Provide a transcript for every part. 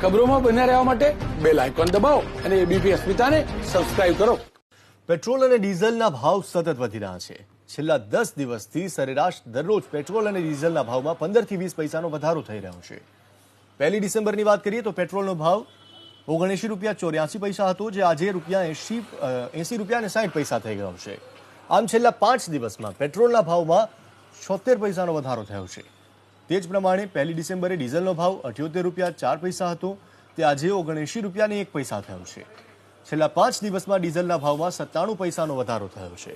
ખબરોમાં બન્યા રહેવા માટે બેલ આઇકોન દબાવો અને એબીપી અસ્મિતાને સબસ્ક્રાઇબ કરો. પેટ્રોલ અને ડીઝલના ભાવ સતત વધી રહ્યા છે. છેલ્લા 10 દિવસથી સરેરાશ દરરોજ પેટ્રોલ અને ડીઝલના ભાવમાં 15 થી 20 પૈસાનો વધારો થઈ રહ્યો છે. 1 ડિસેમ્બરની વાત કરીએ તો પેટ્રોલનો ભાવ ₹79.84 હતો, જે આજે ₹80.60 થઈ ગયો છે. આમ છેલ્લા 5 દિવસમાં પેટ્રોલના ભાવમાં 76 પૈસાનો વધારો થયો છે. તે જ પ્રમાણે 1 ડિસેમ્બરે ડીઝલનો ભાવ ₹78.04 હતો, તે આજે ₹79.01 થયો છે. છેલ્લા 5 દિવસમાં ડીઝલના ભાવમાં 97 પૈસાનો વધારો થયો છે.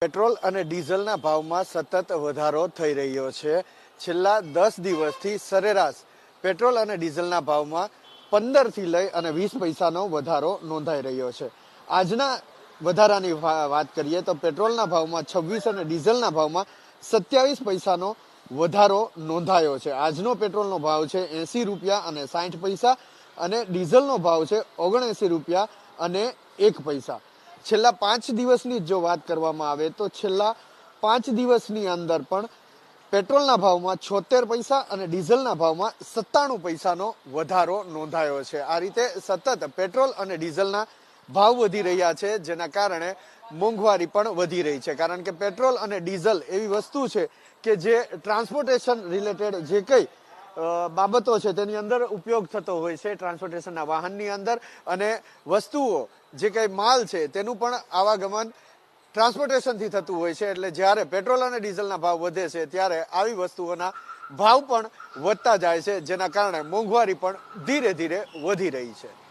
પેટ્રોલ અને ડીઝલના ભાવમાં સતત વધારો થઈ રહ્યો છે. છેલ્લા 10 દિવસથી સરેરાશ પેટ્રોલ અને ડીઝલના ભાવમાં 15 થી લઈ અને 20 પૈસાનો વધારો નોંધાઈ રહ્યો છે. આજના વધારાની વાત કરીએ તો પેટ્રોલના ભાવમાં 26 અને ડીઝલના ભાવમાં 27 પૈસાનો વધારો નોંધાયો છે. આજનો પેટ્રોલનો ભાવ છે ₹80.60 અને ડીઝલનો ભાવ છે ₹79.01. છેલ્લા 5 દિવસની જો વાત કરવામાં આવે તો છેલ્લા 5 દિવસની અંદર પણ પેટ્રોલના ભાવમાં 76 પૈસા અને ડીઝલના ભાવમાં 97 પૈસાનો વધારો નોંધાયો છે. આ રીતે સતત પેટ્રોલ અને ડીઝલના ભાવ વધી રહ્યા છે, જેના કારણે મોંઘવારી પણ વધી રહી છે. કારણ કે પેટ્રોલ અને ડીઝલ એવી વસ્તુ છે કે જે ટ્રાન્સપોર્ટેશન રિલેટેડ જે કંઈ બાબતો છે તેની અંદર ઉપયોગ થતો હોય છે, ટ્રાન્સપોર્ટેશનના વાહનની અંદર, અને વસ્તુઓ જે કંઈ માલ છે તેનું પણ આવાગમન ટ્રાન્સપોર્ટેશનથી થતું હોય છે. એટલે જ્યારે પેટ્રોલ અને ડીઝલના ભાવ વધે છે ત્યારે આવી વસ્તુઓના ભાવ પણ વધતા જાય છે, જેના કારણે મોંઘવારી પણ ધીરે ધીરે વધી રહી છે.